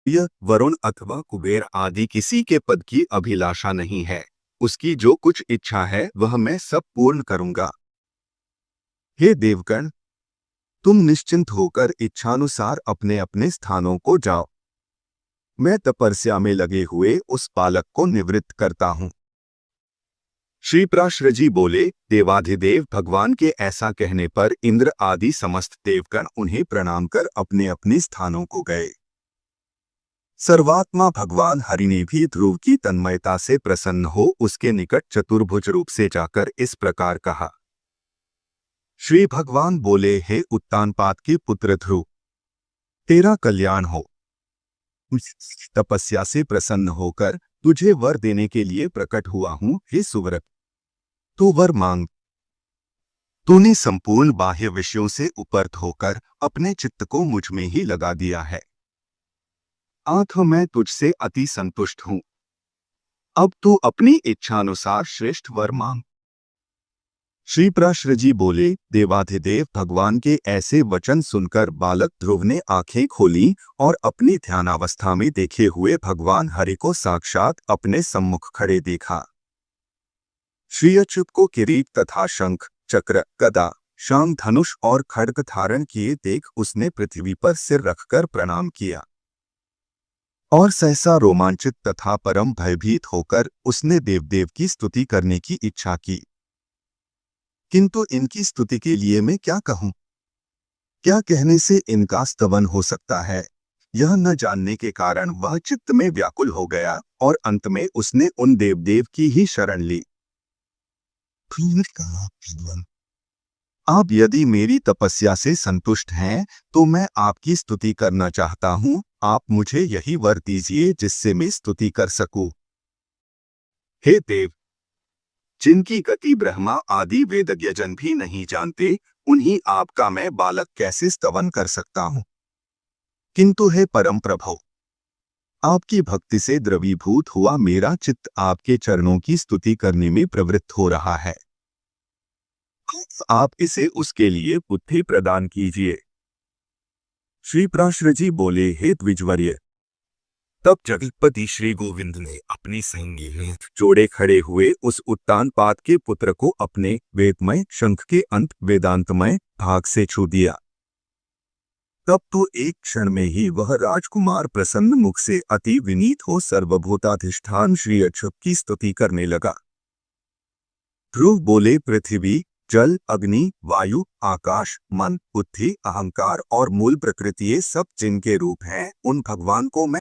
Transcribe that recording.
यह वरुण अथवा कुबेर आदि किसी के पद की अभिलाषा नहीं है। उसकी जो कुछ इच्छा है वह मैं सब पूर्ण करूंगा। हे देवगण, तुम निश्चिंत होकर इच्छानुसार अपने अपने स्थानों को जाओ। मैं तपस्या में लगे हुए उस बालक को निवृत्त करता हूँ। श्री पराशरजी बोले, देवाधिदेव भगवान के ऐसा कहने पर इंद्र आदि समस्त देवगण उन्हें प्रणाम कर अपने अपने स्थानों को गए। सर्वात्मा भगवान हरि ने भी ध्रुव की तन्मयता से प्रसन्न हो उसके निकट चतुर्भुज रूप से जाकर इस प्रकार कहा। श्री भगवान बोले, हे उत्तानपाद के पुत्र ध्रुव, तेरा कल्याण हो। तपस्या से प्रसन्न होकर तुझे वर देने के लिए प्रकट हुआ हूँ। हे सुव्रत, तो वर मांग। तूने संपूर्ण बाह्य विषयों से उपरत होकर अपने चित्त को मुझ में ही लगा दिया है। आठ मैं तुझसे अति संतुष्ट हूँ। अब तू अपनी इच्छानुसार श्रेष्ठ वर मांग। श्री पराशरजी बोले, देवाधिदेव भगवान के ऐसे वचन सुनकर बालक ध्रुव ने आंखें खोली और अपनी ध्यानावस्था में देखे हुए भगवान हरि को साक्षात अपने सम्मुख खड़े देखा। श्री अच्युत को किरीट तथा शंख, चक्र, गदा, शांग, धनुष और खड्ग धारण किए देख उसने पृथ्वी पर सिर रखकर प्रणाम किया और सहसा रोमांचित तथा परम भयभीत होकर उसने देवदेव की स्तुति करने की इच्छा की। किंतु इनकी स्तुति के लिए मैं क्या कहूँ? क्या कहने से इनका स्तवन हो सकता है? यह न जानने के कारण वह चित्त में व्याकुल हो गया और अंत में उसने उन देवदेव की ही शरण ली। फिर कहा, भगवान, आप यदि मेरी तपस्या से संतुष्ट हैं तो मैं आपकी स्तुति करना चाहता हूँ। आप मुझे यही वर दीजिए जिससे मैं स्तुति कर सकूं। हे देव, जिनकी गति ब्रह्मा आदि वेदज्ञजन भी नहीं जानते, उन्हीं आपका मैं बालक कैसे स्तवन कर सकता हूँ। किंतु हे परम प्रभु, आपकी भक्ति से द्रवीभूत हुआ मेरा चित्त आपके चरणों की स्तुति करने में प्रवृत्त हो रहा है। आप इसे उसके लिए बुद्धि प्रदान कीजिए। श्री पराशरजी बोले, हे द्विजवर्य, तब जगतपति श्री गोविंद ने अपनी संगी हाथ जोड़े खड़े हुए उस उत्तानपाद के पुत्र को अपने वेदमय शंख के अंत वेदांतमय भाग से छू दिया। तब तो एक क्षण में ही वह राजकुमार प्रसन्न मुख से अति विनीत हो सर्वभूताधिष्ठान श्री अच्युत की स्तुति करने लगा। ध्रुव बोले, पृथ्वी, जल, अग्नि, वायु, आकाश, मन, बुद्धि, अहंकार और मूल प्रकृति ये सब जिनके रूप हैं, उन भगवान को मैं